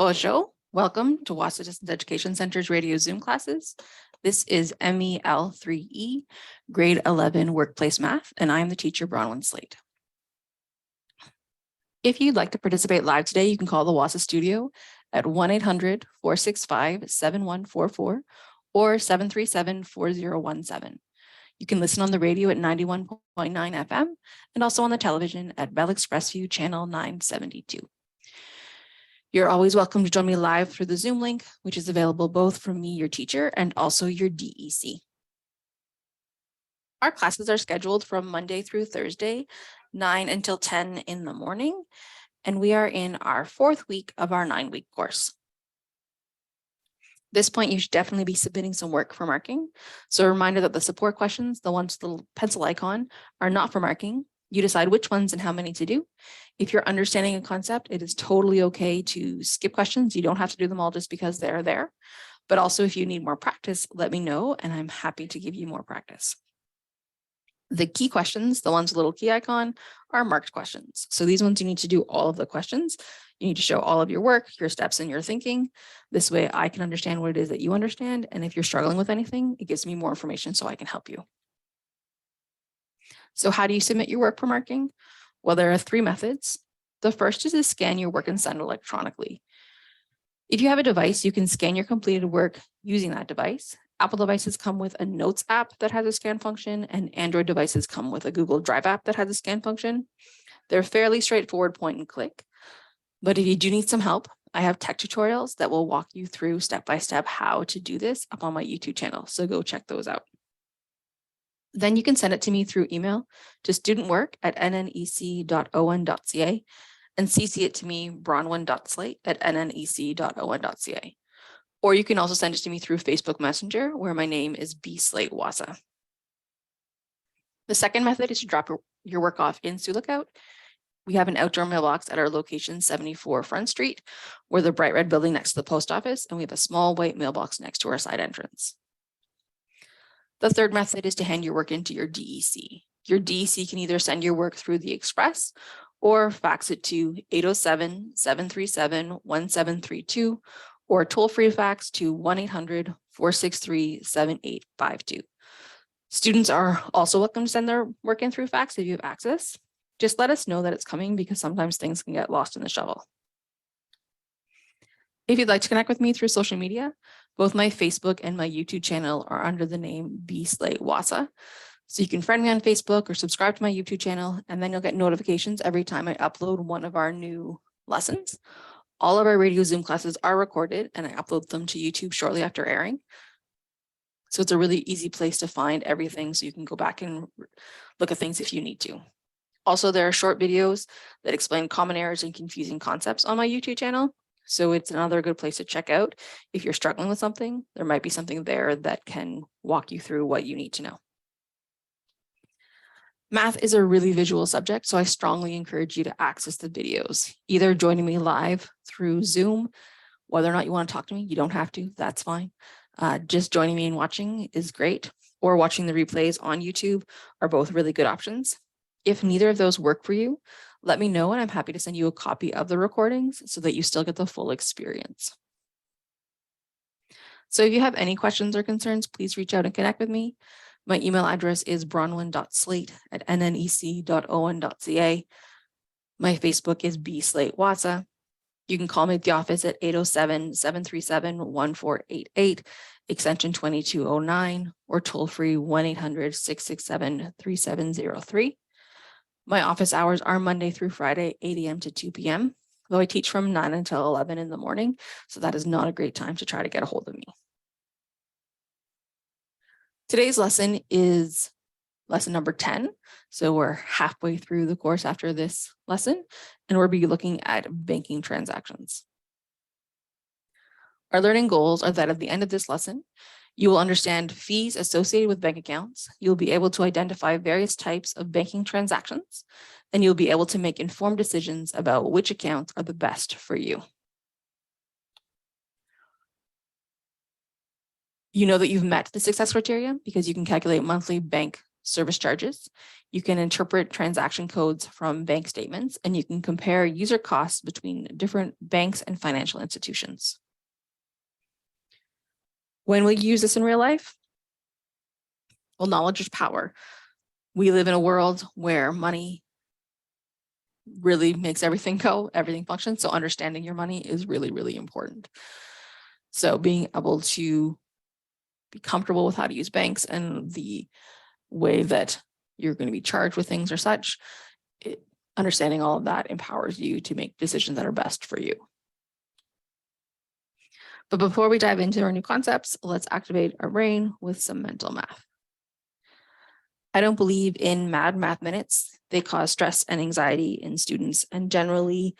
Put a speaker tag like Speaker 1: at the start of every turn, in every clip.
Speaker 1: Bonjour, welcome to Wahsa Distance Education Center's radio Zoom classes. This is MEL3E, grade 11 workplace math, and I am the teacher, Bronwyn Slate. If you'd like to participate live today, you can call the Wahsa studio at 1-800-465-7144 or 737-4017. You can listen on the radio at 91.9 FM and also on the television at Bell Express View channel 972. You're always welcome to join me live through the Zoom link, which is available both from me, your teacher, and also your DEC. Our classes are scheduled from Monday through Thursday, 9 until 10 in the morning, and we are in our 4th week of our 9-week course. At this point, you should definitely be submitting some work for marking. So a reminder that the support questions, the ones with the pencil icon, are not for marking. You decide which ones and how many to do. If you're understanding a concept, it is totally okay to skip questions. You don't have to do them all just because they're there. But also, if you need more practice, let me know, and I'm happy to give you more practice. The key questions, the ones with a little key icon, are marked questions. So these ones, you need to do all of the questions. You need to show all of your work, your steps, and your thinking. This way I can understand what it is that you understand. And if you're struggling with anything, it gives me more information so I can help you. So how do you submit your work for marking? Well, there are 3 methods. The first is to scan your work and send electronically. If you have a device, you can scan your completed work using that device. Apple devices come with a Notes app that has a scan function, and Android devices come with a Google Drive app that has a scan function. They're fairly straightforward, point and click. But if you do need some help, I have tech tutorials that will walk you through step-by-step how to do this up on my YouTube channel. So go check those out. Then you can send it to me through email to studentwork@nnec.on.ca and CC it to me, bronwyn.slate@nnec.on.ca. Or you can also send it to me through Facebook Messenger, where my name is B. Slate Wahsa. The second method is to drop your work off in Sioux Lookout. We have an outdoor mailbox at our location 74 Front Street. We're the bright red building next to the post office, and we have a small white mailbox next to our side entrance. The third method is to hand your work into your DEC. Your DEC can either send your work through the Express or fax it to 807-737-1732 or toll-free fax to 1-800-463-7852. Students are also welcome to send their work in through fax if you have access. Just let us know that it's coming because sometimes things can get lost in the shovel. If you'd like to connect with me through social media, both my Facebook and my YouTube channel are under the name B. Slate Wahsa. So you can friend me on Facebook or subscribe to my YouTube channel, and then you'll get notifications every time I upload one of our new lessons. All of our radio Zoom classes are recorded, and I upload them to YouTube shortly after airing. So it's a really easy place to find everything, so you can go back and look at things if you need to. Also, there are short videos that explain common errors and confusing concepts on my YouTube channel. So it's another good place to check out. If you're struggling with something, there might be something there that can walk you through what you need to know. Math is a really visual subject, so I strongly encourage you to access the videos, either joining me live through Zoom. Whether or not you want to talk to me, you don't have to, that's fine. Just joining me and watching is great, or watching the replays on YouTube are both really good options. If neither of those work for you, let me know and I'm happy to send you a copy of the recordings so that you still get the full experience. So if you have any questions or concerns, please reach out and connect with me. My email address is bronwyn.slate@nnec.on.ca. My Facebook is B. Slate Wahsa. You can call me at the office at 807-737-1488, extension 2209, or toll free 1-800-667-3703. My office hours are Monday through Friday, 8 a.m. to 2 p.m., though I teach from 9 until 11 in the morning, so that is not a great time to try to get a hold of me. Today's lesson is lesson number 10, so we're halfway through the course after this lesson, and we'll be looking at banking transactions. Our learning goals are that at the end of this lesson, you will understand fees associated with bank accounts. You'll be able to identify various types of banking transactions, and you'll be able to make informed decisions about which accounts are the best for you. You know that you've met the success criteria because you can calculate monthly bank service charges. You can interpret transaction codes from bank statements, and you can compare user costs between different banks and financial institutions. When will you use this in real life? Well, knowledge is power. We live in a world where money really makes everything go, everything function. So understanding your money is really, really important. So being able to be comfortable with how to use banks and the way that you're going to be charged with things or such, understanding all of that empowers you to make decisions that are best for you. But before we dive into our new concepts, let's activate our brain with some mental math. I don't believe in mad math minutes. They cause stress and anxiety in students and generally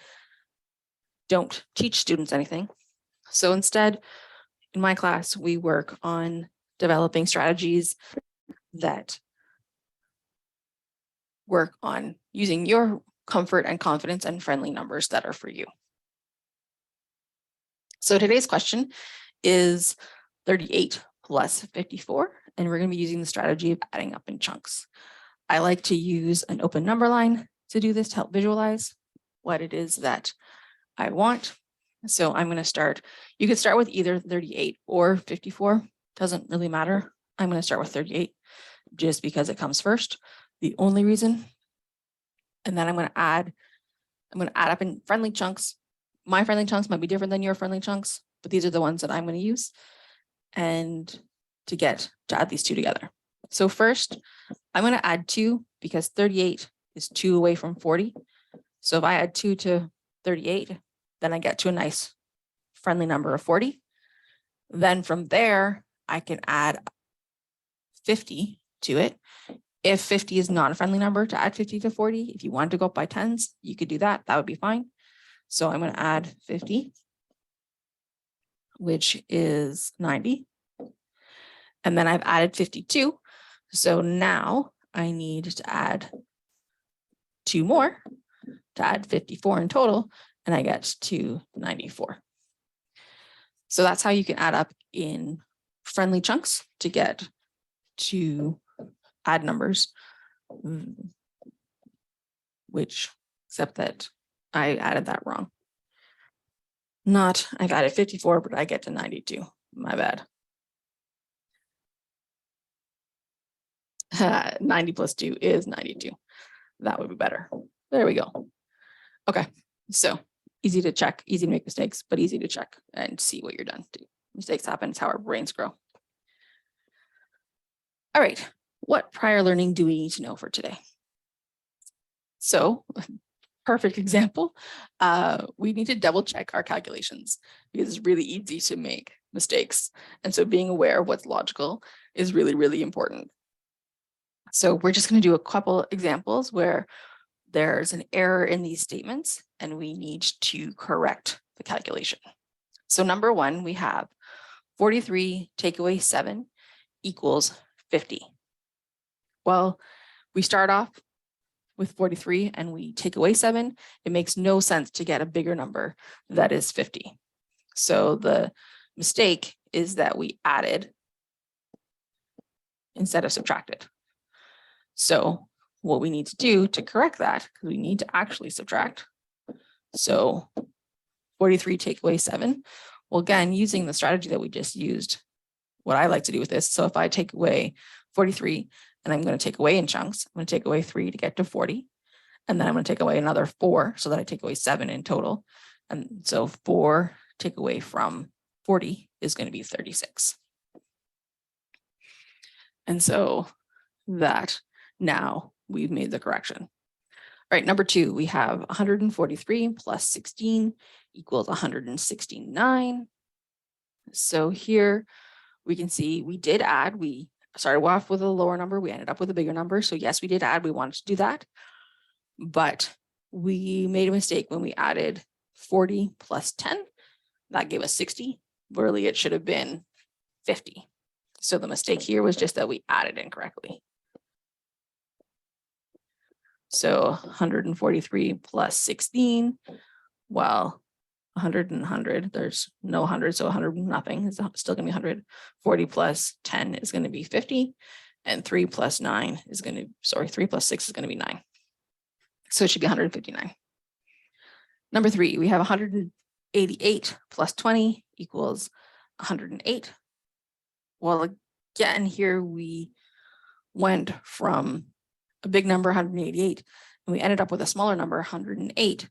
Speaker 1: don't teach students anything. So instead, in my class, we work on developing strategies that work on using your comfort and confidence and friendly numbers that are for you. So today's question is 38 plus 54, and we're going to be using the strategy of adding up in chunks. I like to use an open number line to do this to help visualize what it is that I want. So I'm going to start, you could start with either 38 or 54, doesn't really matter. I'm going to start with 38 just because it comes first. The only reason, and then I'm going to add up in friendly chunks. My friendly chunks might be different than your friendly chunks, but these are the ones that I'm going to use and to add these two together. So first, I'm going to add 2 because 38 is 2 away from 40. So if I add 2 to 38, then I get to a nice friendly number of 40. Then from there, I can add 50 to it. If 50 is not a friendly number, to add 50 to 40, if you want to go up by tens, you could do that. That would be fine. So I'm going to add 50, which is 90. And then I've added 52. So now I need to add 2 more to add 54 in total, and I get to 94. So that's how you can add up in friendly chunks to get to add numbers, except that I added that wrong. I've added 54, but I get to 92. My bad. 90 plus 2 is 92. That would be better. There we go. Okay, so easy to check, easy to make mistakes, but easy to check and see what you're done. Mistakes happen. It's how our brains grow. All right, what prior learning do we need to know for today? So, perfect example, we need to double check our calculations because it's really easy to make mistakes. And so being aware of what's logical is really, really important. So we're just going to do a couple examples where there's an error in these statements and we need to correct the calculation. So number 1, we have 43 take away 7 equals 50. Well, we start off with 43 and we take away 7. It makes no sense to get a bigger number that is 50. So the mistake is that we added instead of subtracted. So what we need to do to correct that, because we need to actually subtract. So 43 take away 7. Well, again, using the strategy that we just used, what I like to do with this. So if I take away 43 and I'm going to take away in chunks, I'm going to take away 3 to get to 40. And then I'm going to take away another 4 so that I take away 7 in total. And so 4 take away from 40 is going to be 36. And so that now we've made the correction. All right, number 2, we have 143 plus 16 equals 169. So here we can see we did add, we started off with a lower number, we ended up with a bigger number. So yes, we did add, we wanted to do that, but we made a mistake when we added 40 plus 10, that gave us 60. Really, it should have been 50. So the mistake here was just that we added incorrectly. So 143 plus 16, well, 100 and 100, there's no 100, so 100 nothing, it's still going to be 100. 40 plus 10 is going to be 50. And 3 plus 9 is going to, sorry, 3 plus 6 is going to be 9. So it should be 159. Number 3, we have 188 plus 20 equals 108. Well, again, here we went from a big number, 188, and we ended up with a smaller number, 108,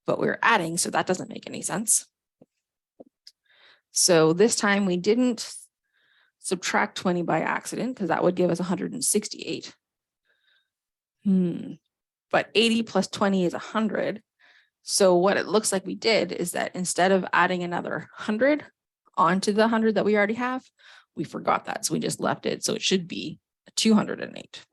Speaker 1: but we were adding, so that doesn't make any sense. So this time we didn't subtract 20 by accident, because that would give us 168. But 80 plus 20 is 100. So what it looks like we did is that instead of adding another 100 onto the 100 that we already have, we forgot that. So we just left it. So it should be 208.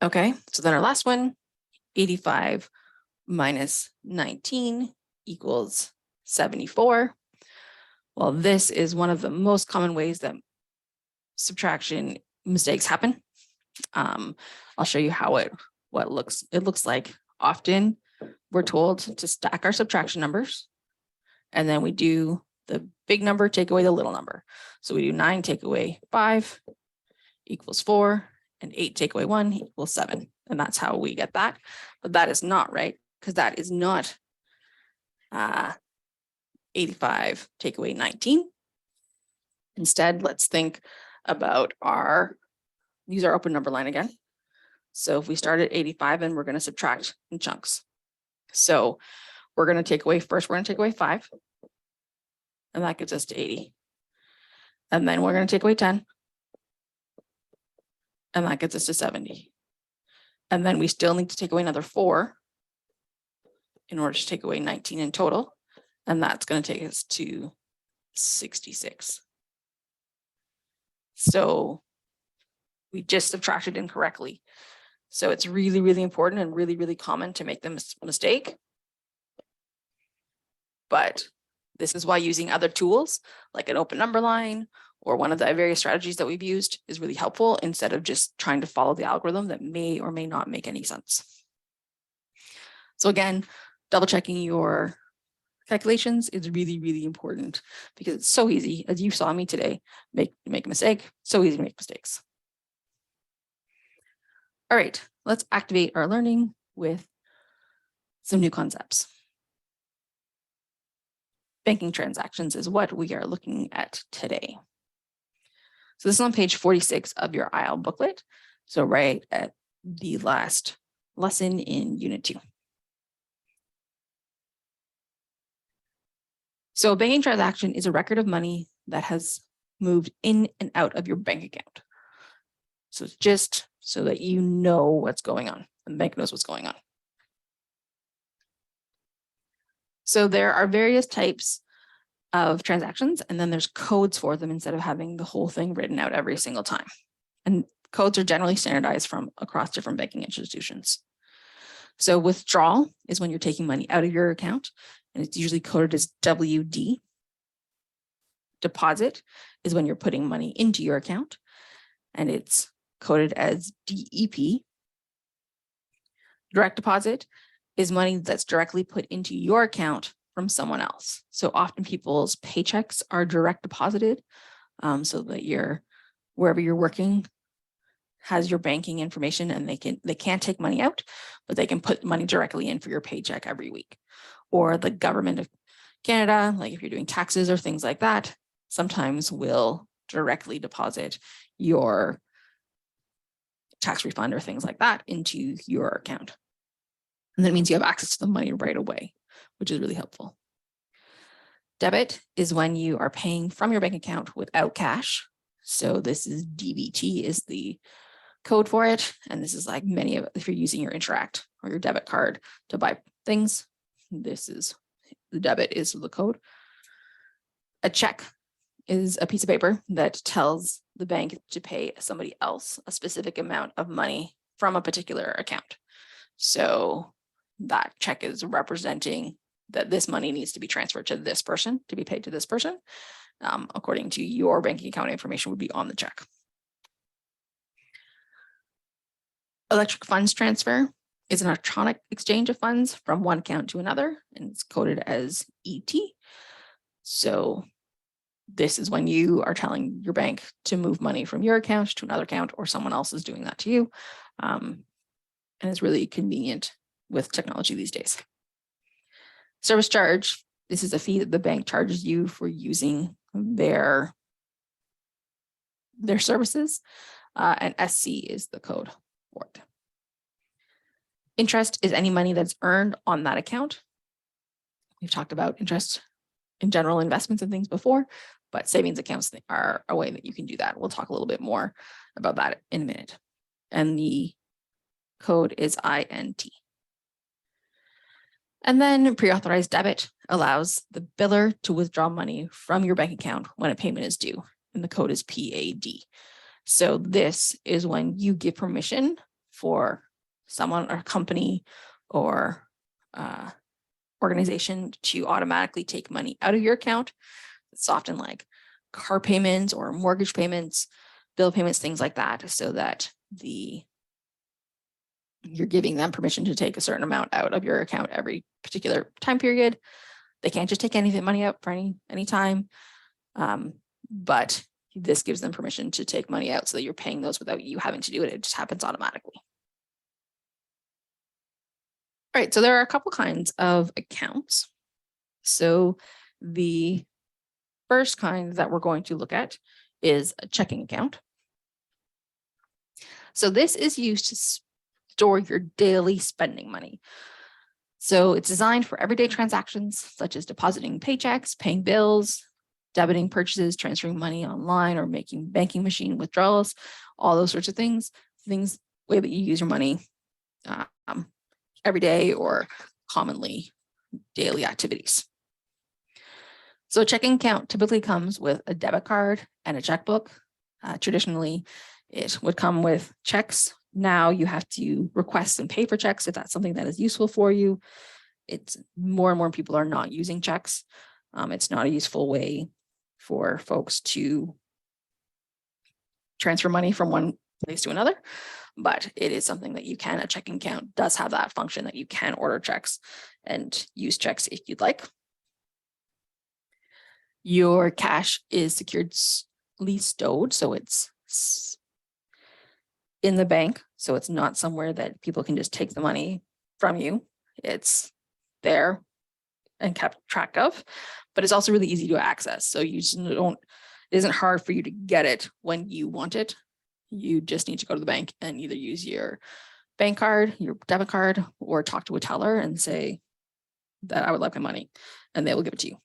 Speaker 1: Okay, so then our last one, 85 minus 19 equals 74. Well, this is one of the most common ways that subtraction mistakes happen. I'll show you how it looks like. Often we're told to stack our subtraction numbers, and then we do the big number take away the little number. So we do 9 take away 5 equals 4, and 8 take away 1 equals 7. And that's how we get that. But that is not right, because that is not 85 take away 19. Instead, let's think about use our open number line again. So if we start at 85 and we're going to subtract in chunks. So we're going to take away, first we're going to take away 5. And that gives us to 80. And then we're going to take away 10. And that gets us to 70. And then we still need to take away another 4 in order to take away 19 in total. And that's going to take us to 66. So we just subtracted incorrectly. So it's really, really important and really, really common to make the mistake. But this is why using other tools like an open number line or one of the various strategies that we've used is really helpful, instead of just trying to follow the algorithm that may or may not make any sense. So again, double checking your calculations is really, really important, because it's so easy, as you saw me today, make a mistake, so easy to make mistakes. All right, let's activate our learning with some new concepts. Banking transactions is what we are looking at today. So this is on page 46 of your IEL booklet. So right at the last lesson in Unit 2. So a banking transaction is a record of money that has moved in and out of your bank account. So it's just so that you know what's going on, and the bank knows what's going on. So there are various types of transactions, and then there's codes for them instead of having the whole thing written out every single time. And codes are generally standardized from across different banking institutions. So withdrawal is when you're taking money out of your account, and it's usually coded as WD. Deposit is when you're putting money into your account, and it's coded as DEP. Direct deposit is money that's directly put into your account from someone else. So often people's paychecks are direct deposited, so that wherever you're working has your banking information, and they can't take money out, but they can put money directly in for your paycheck every week. Or the government of Canada, like if you're doing taxes or things like that, sometimes will directly deposit your tax refund or things like that into your account. And that means you have access to the money right away, which is really helpful. Debit is when you are paying from your bank account without cash. So this is DBT is the code for it. And this is like if you're using your Interact or your debit card to buy things, the debit is the code. A check is a piece of paper that tells the bank to pay somebody else a specific amount of money from a particular account. So that check is representing that this money needs to be transferred to this person, to be paid to this person, according to your banking account information would be on the check. Electric funds transfer It's an electronic exchange of funds from one account to another, and it's coded as ET. So this is when you are telling your bank to move money from your account to another account, or someone else is doing that to you. And it's really convenient with technology these days. Service charge, this is a fee that the bank charges you for using their services, and SC is the code for it. Interest is any money that's earned on that account. We've talked about interest in general investments and things before, but savings accounts are a way that you can do that. We'll talk a little bit more about that in a minute. And the code is INT. And then pre-authorized debit allows the biller to withdraw money from your bank account when a payment is due, and the code is PAD. So this is when you give permission for someone or company or organization to automatically take money out of your account. It's often like car payments or mortgage payments, bill payments, things like that, so that you're giving them permission to take a certain amount out of your account every particular time period. They can't just take any of the money out for any time, but this gives them permission to take money out so that you're paying those without you having to do it. It just happens automatically. All right, so there are a couple kinds of accounts. So the first kind that we're going to look at is a checking account. So this is used to store your daily spending money. So it's designed for everyday transactions such as depositing paychecks, paying bills, debiting purchases, transferring money online, or making banking machine withdrawals, all those sorts of things, way that you use your money every day or commonly daily activities. So a checking account typically comes with a debit card and a checkbook. Traditionally, it would come with checks. Now you have to request and pay for checks if that's something that is useful for you. It's more and more people are not using checks. It's not a useful way for folks to transfer money from one place to another, but it is something that you can. A checking account does have that function that you can order checks and use checks if you'd like. Your cash is securely stowed, so it's in the bank, so it's not somewhere that people can just take the money from you. It's there and kept track of, but it's also really easy to access. So you just it isn't hard for you to get it when you want it. You just need to go to the bank and either use your bank card, your debit card, or talk to a teller and say that I would like my money, and they will give it to you.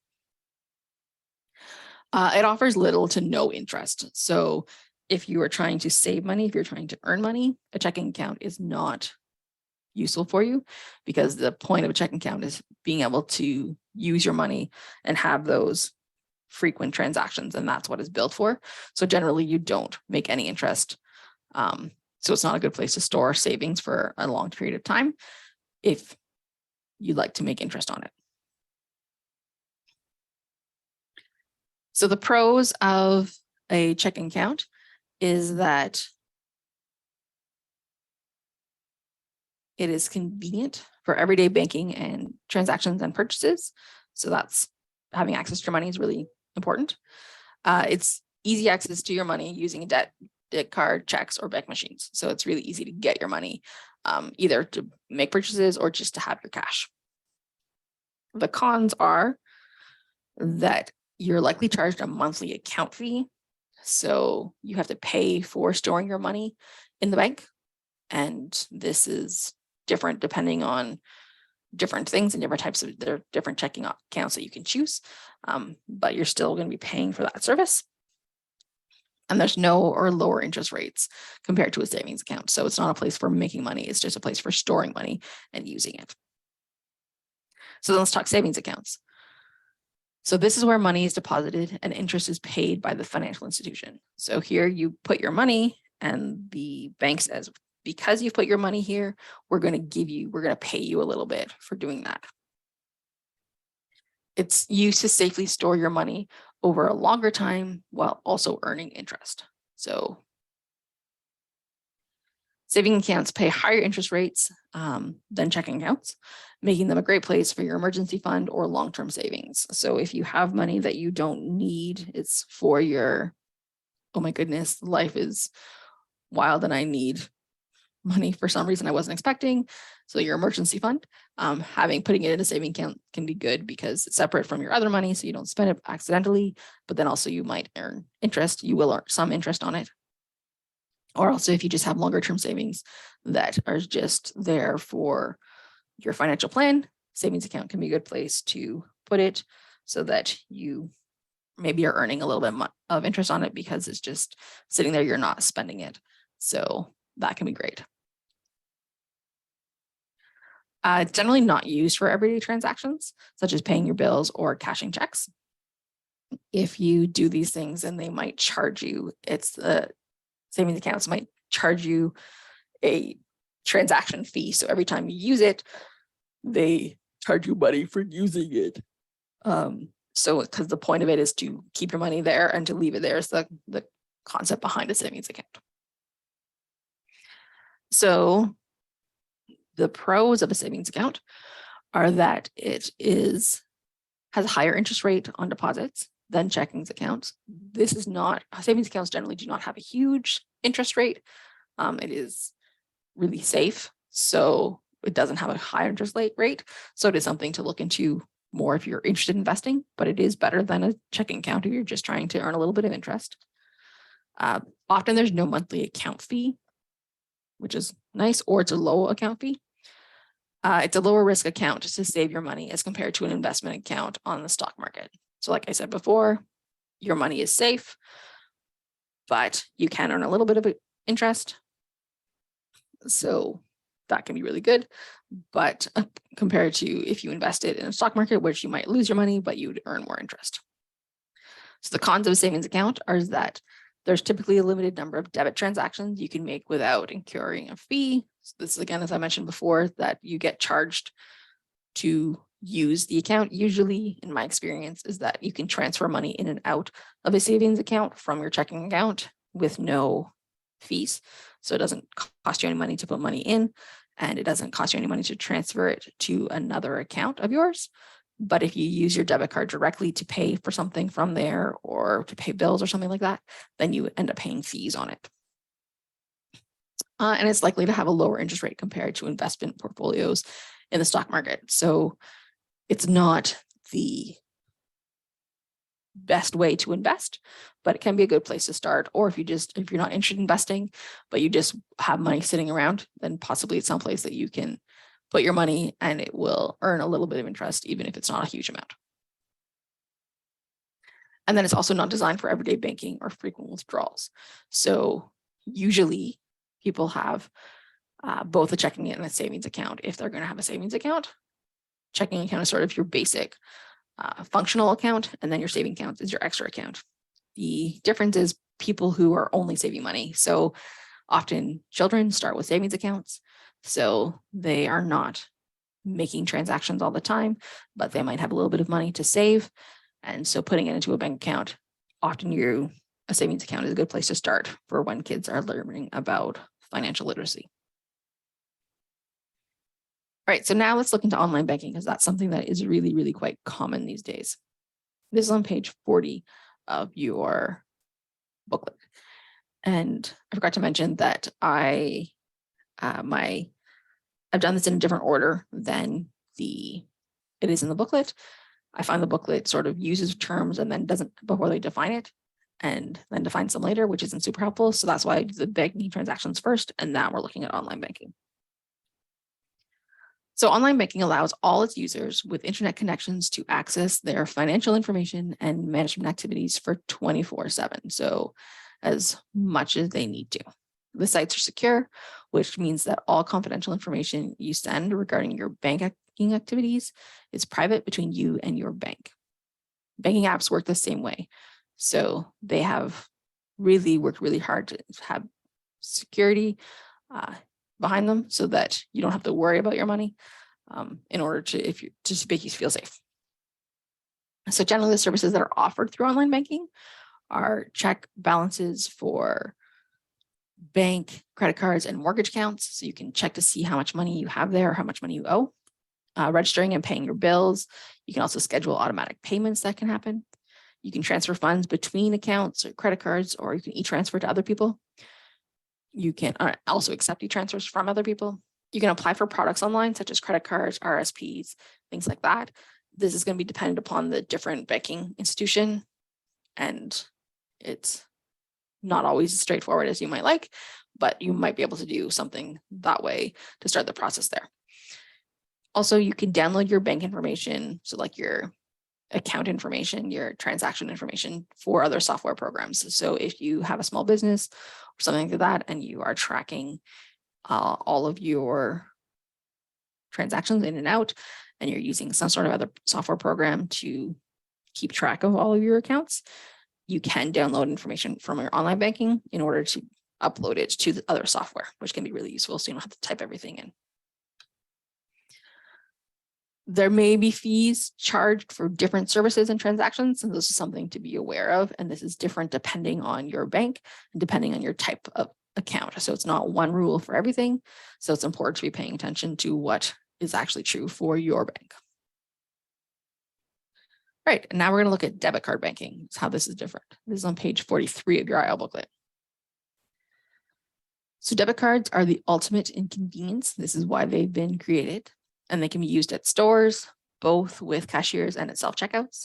Speaker 1: It offers little to no interest. So if you are trying to save money, if you're trying to earn money, a checking account is not useful for you, because the point of a checking account is being able to use your money and have those frequent transactions, and that's what it's built for. So generally you don't make any interest. So it's not a good place to store savings for a long period of time if you'd like to make interest on it. So the pros of a checking account is that it is convenient for everyday banking and transactions and purchases. So that's having access to your money is really important. It's easy access to your money using a debit card, checks, or bank machines. So it's really easy to get your money, either to make purchases or just to have your cash. The cons are that you're likely charged a monthly account fee. So you have to pay for storing your money in the bank. And this is different depending on different things and different types of, there are different checking accounts that you can choose, but you're still going to be paying for that service. And there's no or lower interest rates compared to a savings account. So it's not a place for making money. It's just a place for storing money and using it. So then let's talk savings accounts. So this is where money is deposited and interest is paid by the financial institution. So here you put your money and the bank says, because you've put your money here, we're going to pay you a little bit for doing that. It's used to safely store your money over a longer time while also earning interest. So Saving accounts pay higher interest rates than checking accounts, making them a great place for your emergency fund or long-term savings. So if you have money that you don't need, it's for your, oh my goodness, life is wild and I need money for some reason I wasn't expecting. So your emergency fund, putting it in a saving account can be good because it's separate from your other money, so you don't spend it accidentally, but then also you might earn interest. You will earn some interest on it. Or also if you just have longer term savings that are just there for your financial plan, savings account can be a good place to put it so that you maybe are earning a little bit of interest on it because it's just sitting there, you're not spending it. So that can be great. It's generally not used for everyday transactions, such as paying your bills or cashing checks. If you do these things, and they might charge you, it's the savings accounts might charge you a transaction fee. So every time you use it, they charge you money for using it. So because the point of it is to keep your money there and to leave it there is the concept behind a savings account. So the pros of a savings account are that it has a higher interest rate on deposits than checking accounts. This is not, savings accounts generally do not have a huge interest rate. It is really safe, so it doesn't have a high interest rate. So it is something to look into more if you're interested in investing, but it is better than a checking account if you're just trying to earn a little bit of interest. Often there's no monthly account fee, which is nice, or it's a low account fee. It's a lower risk account to save your money as compared to an investment account on the stock market. So like I said before, your money is safe, but you can earn a little bit of interest. So that can be really good. But compared to if you invested in a stock market, which you might lose your money, but you'd earn more interest. So the cons of a savings account are that there's typically a limited number of debit transactions you can make without incurring a fee. So this is, again, as I mentioned before, that you get charged to use the account. Usually, in my experience, is that you can transfer money in and out of a savings account from your checking account with no fees. So it doesn't cost you any money to put money in, and it doesn't cost you any money to transfer it to another account of yours. But if you use your debit card directly to pay for something from there or to pay bills or something like that, then you end up paying fees on it. And it's likely to have a lower interest rate compared to investment portfolios in the stock market. So it's not the best way to invest, but it can be a good place to start. Or if you're not interested in investing, but you just have money sitting around, then possibly it's someplace that you can put your money and it will earn a little bit of interest, even if it's not a huge amount. And then it's also not designed for everyday banking or frequent withdrawals. So usually people have both a checking and a savings account if they're going to have a savings account. Checking account is sort of your basic functional account, and then your saving account is your extra account. The difference is people who are only saving money. So often children start with savings accounts, so they are not making transactions all the time, but they might have a little bit of money to save. And so putting it into a bank account, often a savings account is a good place to start for when kids are learning about financial literacy. All right, so now let's look into online banking because that's something that is really, really quite common these days. This is on page 40 of your booklet. And I forgot to mention that I've done this in a different order than it is in the booklet. I find the booklet sort of uses terms and then doesn't before they define it, and then defines them later, which isn't super helpful. So that's why I do the banking transactions first, and now we're looking at online banking. So online banking allows all its users with internet connections to access their financial information and management activities for 24/7. So as much as they need to. The sites are secure, which means that all confidential information you send regarding your banking activities is private between you and your bank. Banking apps work the same way. So they have really worked really hard to have security behind them so that you don't have to worry about your money in order to make you feel safe. So generally the services that are offered through online banking are check balances for bank, credit cards, and mortgage accounts. So you can check to see how much money you have there, or how much money you owe. Registering and paying your bills. You can also schedule automatic payments that can happen. You can transfer funds between accounts or credit cards, or you can e-transfer to other people. You can also accept e-transfers from other people. You can apply for products online, such as credit cards, RSPs, things like that. This is going to be dependent upon the different banking institution, and it's not always as straightforward as you might like, but you might be able to do something that way to start the process there. Also, you can download your bank information, so like your account information, your transaction information, for other software programs. So if you have a small business or something like that, and you are tracking all of your transactions in and out, and you're using some sort of other software program to keep track of all of your accounts, you can download information from your online banking in order to upload it to the other software, which can be really useful, so you don't have to type everything in. There may be fees charged for different services and transactions, and this is something to be aware of. And this is different depending on your bank and depending on your type of account. So it's not one rule for everything. So it's important to be paying attention to what is actually true for your bank. All right, and now we're going to look at debit card banking. That's how this is different. This is on page 43 of your IL booklet. So debit cards are the ultimate inconvenience. This is why they've been created. And they can be used at stores, both with cashiers and at self-checkouts.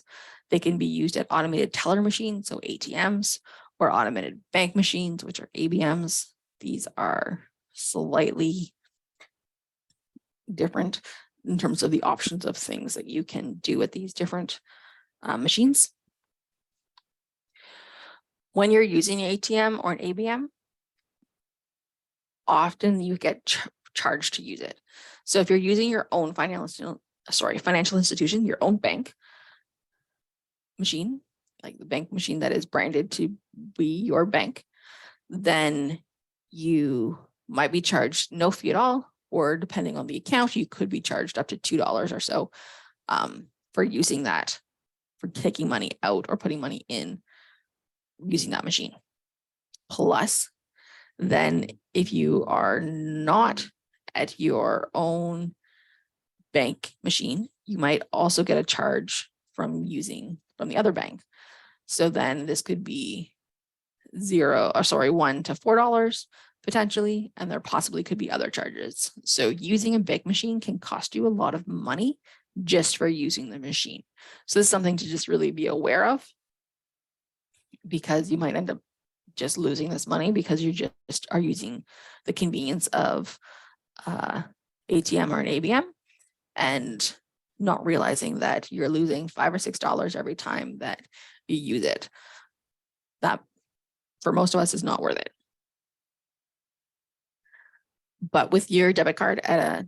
Speaker 1: They can be used at automated teller machines, so ATMs, or automated bank machines, which are ABMs. These are slightly different in terms of the options of things that you can do at these different machines. When you're using an ATM or an ABM, often you get charged to use it. So if you're using your own financial institution, your own bank machine, like the bank machine that is branded to be your bank, then you might be charged no fee at all, or depending on the account, you could be charged up to $2 or so for using that, for taking money out or putting money in using that machine. Plus, then if you are not at your own bank machine, you might also get a charge from using from the other bank. So then this could be $1 to $4 potentially, and there possibly could be other charges. So using a bank machine can cost you a lot of money just for using the machine. So this is something to just really be aware of, because you might end up just losing this money because you just are using the convenience of ATM or an ABM and not realizing that you're losing $5 or $6 every time that you use it. That, for most of us, is not worth it. But with your debit card at a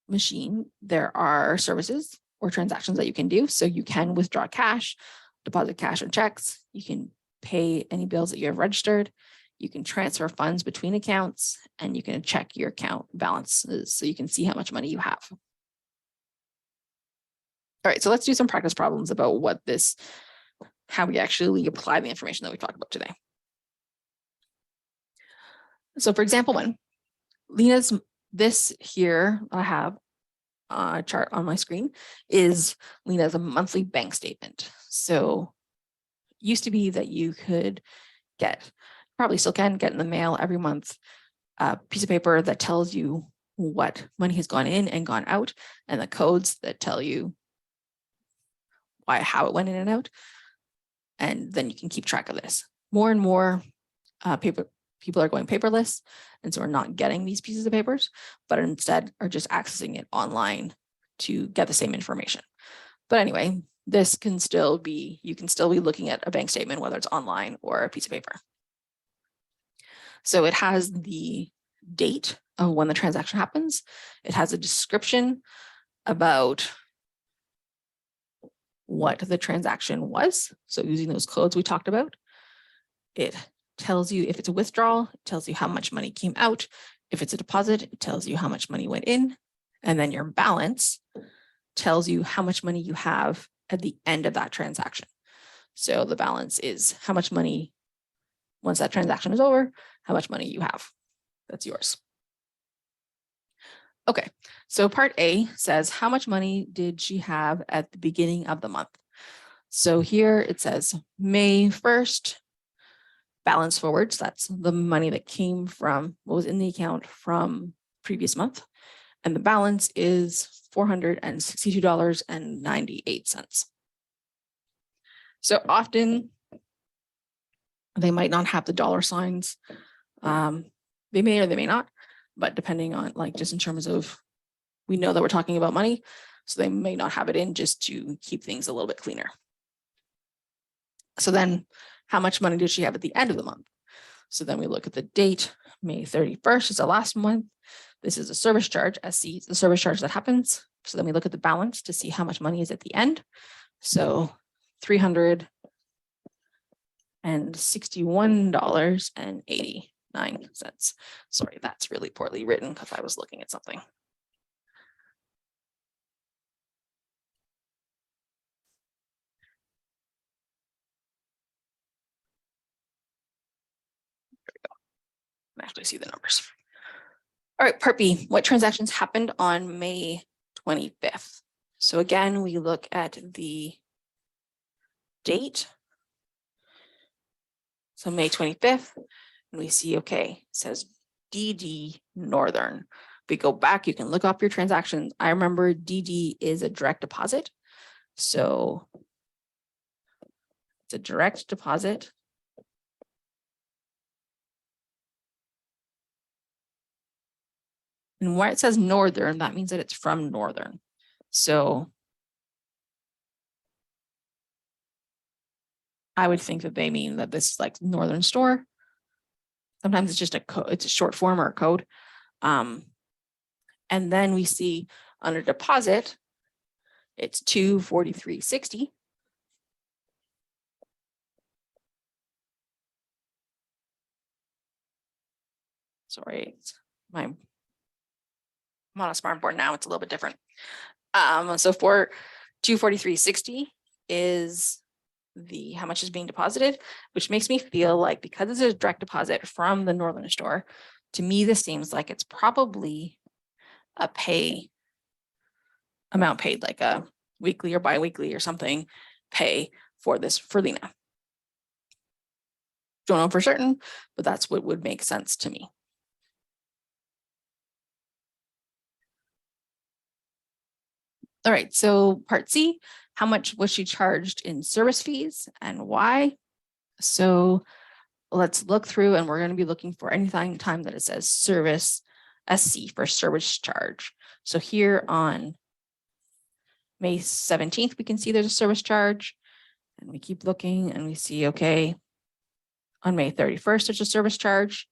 Speaker 1: machine, there are services or transactions that you can do. So you can withdraw cash, deposit cash or checks. You can pay any bills that you have registered. You can transfer funds between accounts, and you can check your account balances so you can see how much money you have. All right, so let's do some practice problems about how we actually apply the information that we talked about today. So for example 1, this here I have a chart on my screen is Lena's monthly bank statement. So it used to be that you could probably still can get in the mail every month a piece of paper that tells you what money has gone in and gone out, and the codes that tell you how it went in and out. And then you can keep track of this. More and more people are going paperless, and so we're not getting these pieces of papers, but instead are just accessing it online to get the same information. But anyway, you can still be looking at a bank statement, whether it's online or a piece of paper. So it has the date of when the transaction happens. It has a description about what the transaction was. So using those codes we talked about, it tells you if it's a withdrawal, it tells you how much money came out. If it's a deposit, it tells you how much money went in. And then your balance tells you how much money you have at the end of that transaction. So the balance is how much money once that transaction is over, how much money you have. That's yours. Okay, so part A says, how much money did she have at the beginning of the month? So here it says May 1st, balance forwards. That's the money that came from what was in the account from previous month. And the balance is $462.98. So often they might not have the dollar signs. They may or they may not, but depending on like just in terms of, we know that we're talking about money, so they may not have it in just to keep things a little bit cleaner. So then how much money did she have at the end of the month? So then we look at the date, May 31st is the last month. This is a service charge, SC is the service charge that happens. So then we look at the balance to see how much money is at the end. So $361.89. Sorry, that's really poorly written because I was looking at something. There we go. I can actually see the numbers. All right, part B, what transactions happened on May 25th? So again, we look at the date. So May 25th, and we see, okay, it says DD Northern. If we go back, you can look up your transactions. I remember DD is a direct deposit. So it's a direct deposit. And where it says Northern, that means that it's from Northern. So I would think that they mean that this is like Northern store. Sometimes it's just a code, it's a short form or a code. And then we see under deposit, it's $243.60. Sorry, I'm on a smart board now, it's a little bit different. So for $243.60 is the how much is being deposited, which makes me feel like because it's a direct deposit from the Northern store, to me this seems like it's probably a pay amount paid, like a weekly or bi-weekly or something pay for this for Lena. Don't know for certain, but that's what would make sense to me. All right, so part C, how much was she charged in service fees and why? So let's look through, and we're going to be looking for anything time that it says service SC for service charge. So here on May 17th, we can see there's a service charge, and we keep looking and we see, okay, on May 31st, there's a service charge.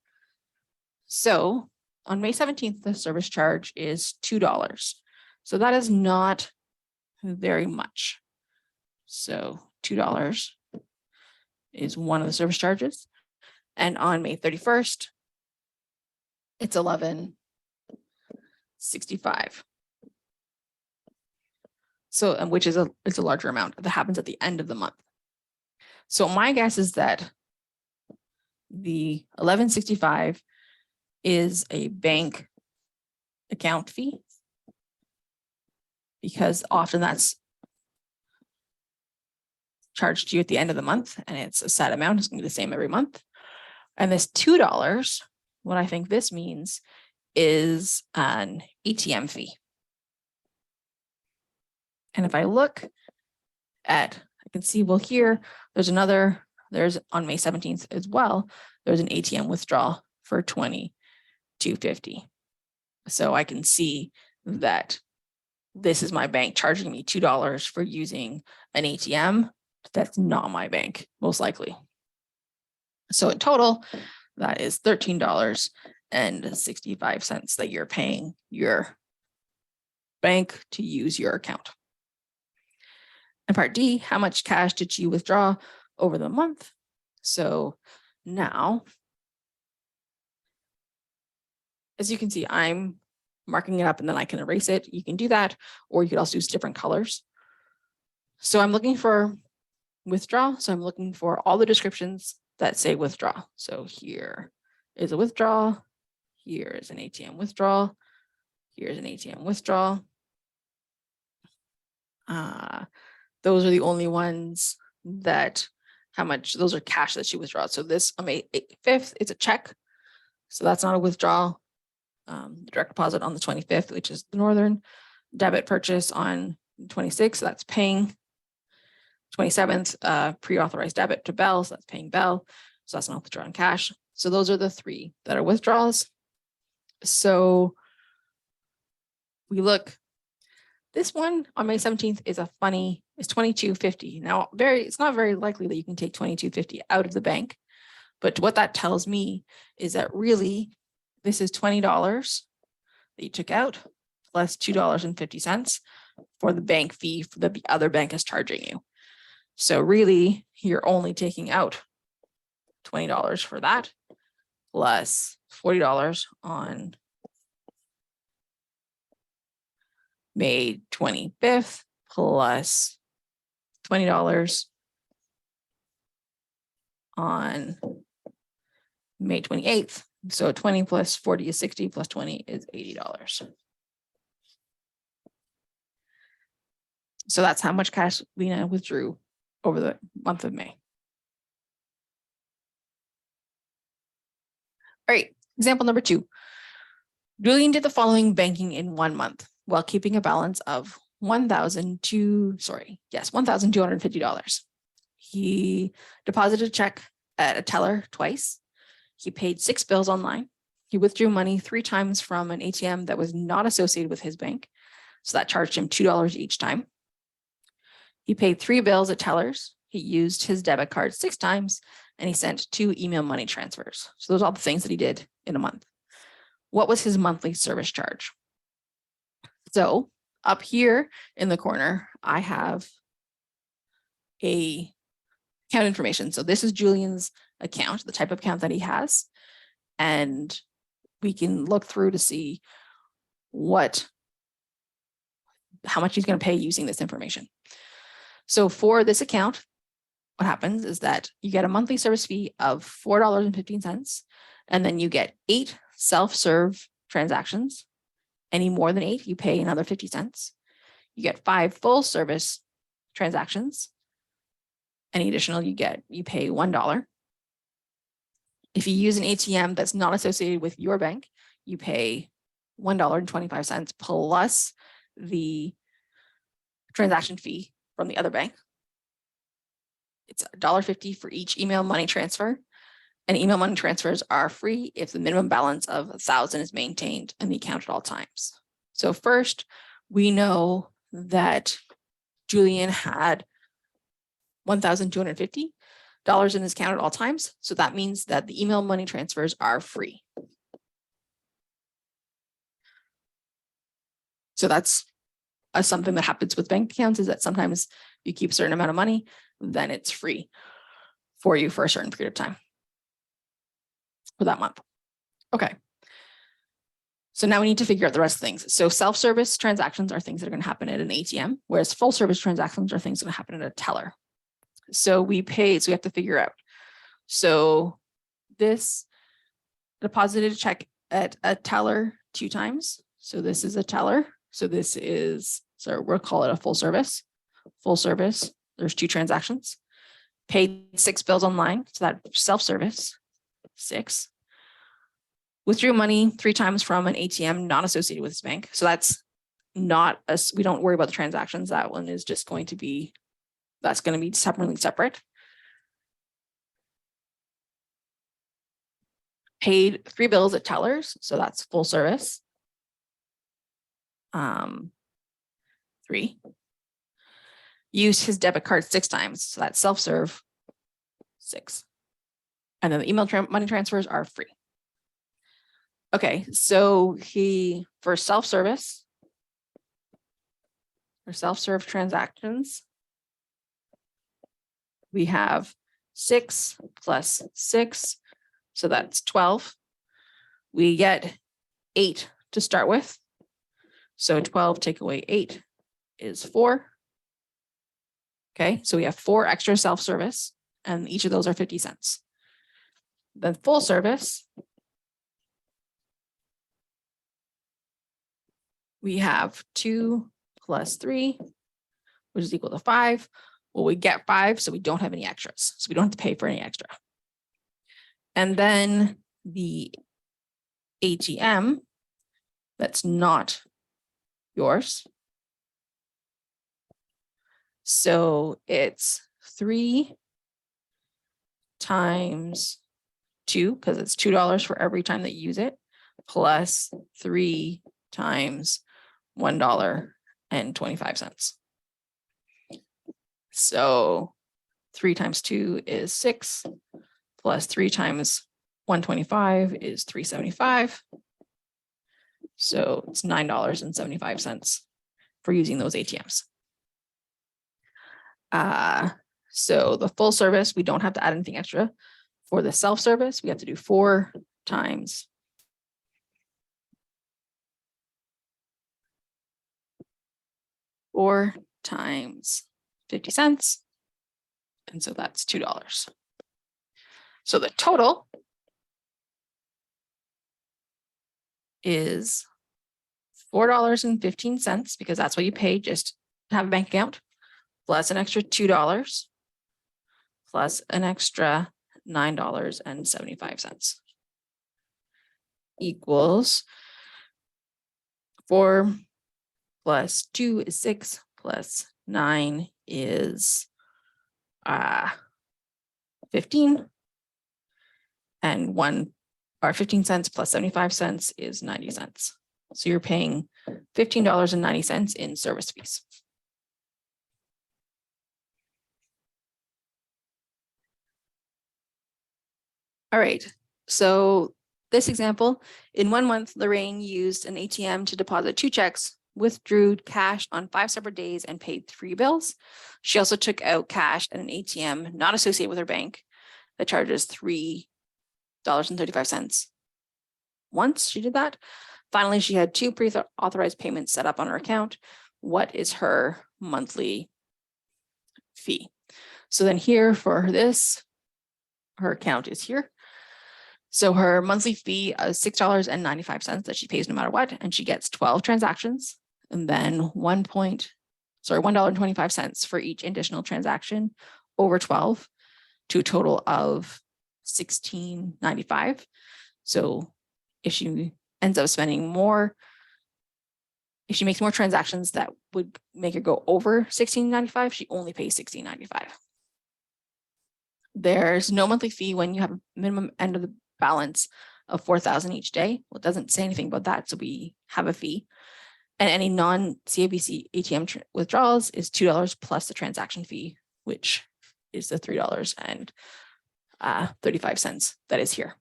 Speaker 1: So on May 17th, the service charge is $2. So that is not very much. So $2 is one of the service charges. And on May 31st, it's $11.65. So, which is it's a larger amount that happens at the end of the month. So my guess is that the $11.65 is a bank account fee, because often that's charged to you at the end of the month, and it's a set amount. It's going to be the same every month. And this $2, what I think this means is an ATM fee. And if I look at, I can see, well, here, there's on May 17th as well, there's an ATM withdrawal for $22.50. So I can see that this is my bank charging me $2 for using an ATM. That's not my bank, most likely. So in total, that is $13.65 that you're paying your bank to use your account. And part D, how much cash did you withdraw over the month? So now, as you can see, I'm marking it up and then I can erase it. You can do that, or you could also use different colors. So I'm looking for withdraw. So I'm looking for all the descriptions that say withdraw. So here is a withdrawal. Here is an ATM withdrawal. Here's an ATM withdrawal. Those are the only ones that how much, those are cash that she withdraws. So this on May 5th, it's a check. So that's not a withdrawal. Direct deposit on the 25th, which is the Northern. Debit purchase on 26th, so that's paying. 27th, pre-authorized debit to Bell, so that's paying Bell. So that's not withdrawn cash. So those are the three that are withdrawals. So we look, this one on May 17th is is $22.50. Now, it's not very likely that you can take $22.50 out of the bank, but what that tells me is that really this is $20 that you took out plus $2.50 for the bank fee that the other bank is charging you. So really, you're only taking out $20 for that plus $40 on May 25th plus $20 on May 28th. So 20 plus 40 is 60 plus 20 is $80. So that's how much cash Lena withdrew over the month of May. All right, example number 2. Julian did the following banking in 1 month while keeping a balance of $1,250. He deposited a check at a teller twice. He paid 6 bills online. He withdrew money 3 times from an ATM that was not associated with his bank. So that charged him $2 each time. He paid 3 bills at tellers. He used his debit card 6 times, and he sent 2 email money transfers. So those are all the things that he did in a month. What was his monthly service charge? So up here in the corner, I have a account information. So this is Julian's account, the type of account that he has. And we can look through to see how much he's going to pay using this information. So for this account, what happens is that you get a monthly service fee of $4.15, and then you get 8 self-serve transactions. Any more than 8, you pay another 50 cents. You get 5 full service transactions. Any additional you pay $1. If you use an ATM that's not associated with your bank, you pay $1.25 plus the transaction fee from the other bank. It's $1.50 for each email money transfer. And email money transfers are free if the minimum balance of 1,000 is maintained in the account at all times. So first, we know that Julian had $1,250 in his account at all times. So that means that the email money transfers are free. So that's something that happens with bank accounts, is that sometimes you keep a certain amount of money, then it's free for you for a certain period of time for that month. Okay. So now we need to figure out the rest of things. So self-service transactions are things that are going to happen at an ATM, whereas full service transactions are things that are going to happen at a teller. So we have to figure out. So this deposited a check at a teller 2 times. So this is a teller. So we'll call it a full service. Full service, there's 2 transactions. Paid 6 bills online, so that self-service, 6. Withdrew money 3 times from an ATM not associated with his bank. So that's not us. We don't worry about the transactions. That one is just going to be, that's going to be separate. Paid 3 bills at tellers. So that's full service. 3. Used his debit card 6 times. So that's self-serve, 6. And then the email money transfers are free. Okay, so for self-serve transactions, we have 6 plus 6, so that's 12. We get 8 to start with. So 12 take away 8 is 4. Okay, so we have 4 extra self-service, and each of those are 50 cents. Then full service, we have 2 plus 3, which is equal to 5. Well, we get 5, so we don't have any extras. So we don't have to pay for any extra. And then the ATM, that's not yours. So it's 3 times 2, because it's $2 for every time that you use it, plus 3 times $1.25. So 3 times 2 is 6, plus 3 times 125 is 375. So it's $9.75 for using those ATMs. So the full service, we don't have to add anything extra. For the self-service, we have to do 4 times 50 cents. And so that's $2. So the total is $4.15, because that's what you pay just to have a bank account, plus an extra $2, plus an extra $9.75 equals 4 plus 2 is 6, plus 9 is 15, and 15 cents plus 75 cents is 90 cents. So you're paying $15.90 in service fees. All right, so this example, in 1 month, Lorraine used an ATM to deposit 2 checks, withdrew cash on 5 separate days, and paid 3 bills. She also took out cash at an ATM not associated with her bank that charges $3.35. Once she did that, finally, she had 2 pre-authorized payments set up on her account. What is her monthly fee? So then here for this, her account is here. So her monthly fee is $6.95 that she pays no matter what, and she gets 12 transactions, and then $1.25 for each additional transaction over 12, to a total of $16.95. So if she ends up spending more, if she makes more transactions that would make her go over $16.95, she only pays $16.95. There's no monthly fee when you have a minimum end of the balance of $4,000 each day. Well, it doesn't say anything about that, so we have a fee. And any non-CIBC ATM withdrawals is $2 plus the transaction fee, which is the $3.35 that is here.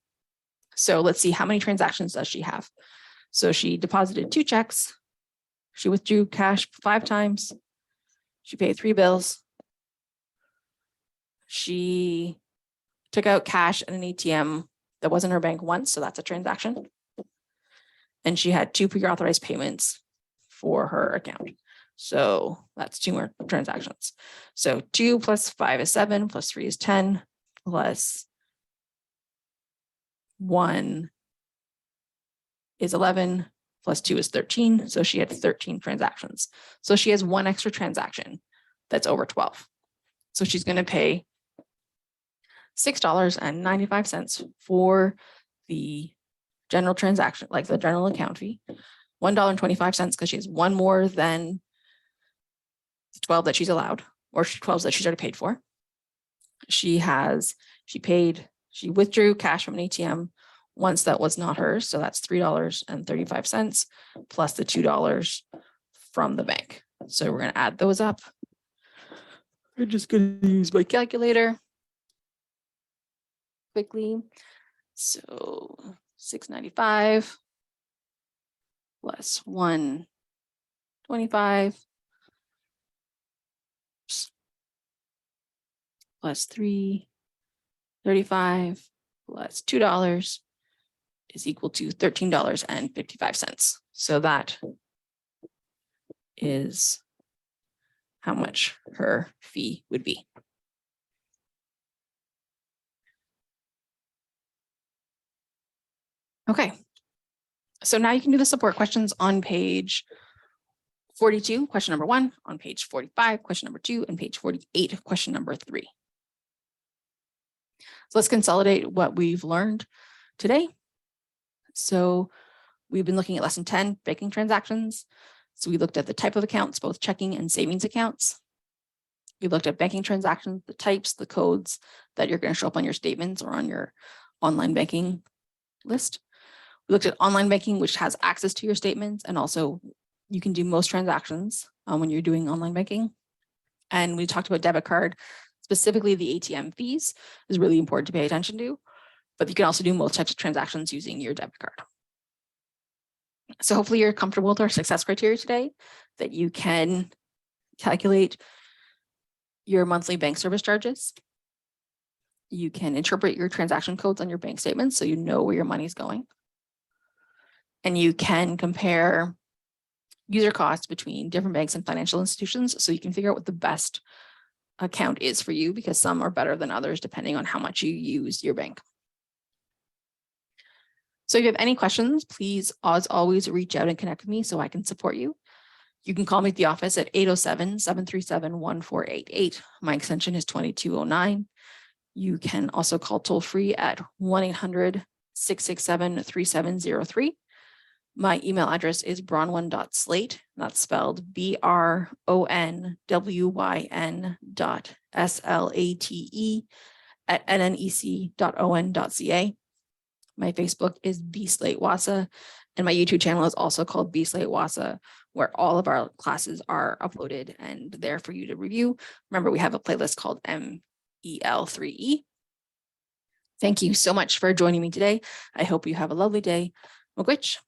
Speaker 1: So let's see, how many transactions does she have? So she deposited 2 checks. She withdrew cash 5 times. She paid 3 bills. She took out cash at an ATM that wasn't her bank once, so that's a transaction. And she had 2 pre-authorized payments for her account. So that's 2 more transactions. So 2 plus 5 is 7, plus 3 is 10, plus 1 is 11, plus 2 is 13. So she had 13 transactions. So she has 1 extra transaction that's over 12. So she's going to pay $6.95 for the general transaction, like the general account fee, $1.25 because she has 1 more than the 12 that she's allowed, or 12 that she's already paid for. She withdrew cash from an ATM once that was not hers, so that's $3.35 plus the $2 from the bank. So we're going to add those up. We're just going to use my calculator quickly. So $6.95 plus $1.25 plus $3.35 plus $2 is equal to $13.55. So that is how much her fee would be. Okay. So now you can do the support questions on page 42, question number 1, on page 45, question number 2, and page 48, question number 3. So let's consolidate what we've learned today. So we've been looking at lesson 10, banking transactions. So we looked at the type of accounts, both checking and savings accounts. We looked at banking transactions, the types, the codes that you're going to show up on your statements or on your online banking list. We looked at online banking, which has access to your statements, and also you can do most transactions when you're doing online banking. And we talked about debit card, specifically the ATM fees is really important to pay attention to, but you can also do most types of transactions using your debit card. So hopefully you're comfortable with our success criteria today, that you can calculate your monthly bank service charges. You can interpret your transaction codes on your bank statements so you know where your money is going. And you can compare user costs between different banks and financial institutions so you can figure out what the best account is for you, because some are better than others depending on how much you use your bank. So if you have any questions, please, as always, reach out and connect with me so I can support you. You can call me at the office at 807-737-1488. My extension is 2209. You can also call toll free at 1-800-667-3703. My email address is bronwyn.slate. That's spelled BRONWYN.SLATE@nnec.on.ca. My Facebook is bslate Wahsa, and my YouTube channel is also called bslate Wahsa, where all of our classes are uploaded and there for you to review. Remember, we have a playlist called MEL3E. Thank you so much for joining me today. I hope you have a lovely day. Mogwitch.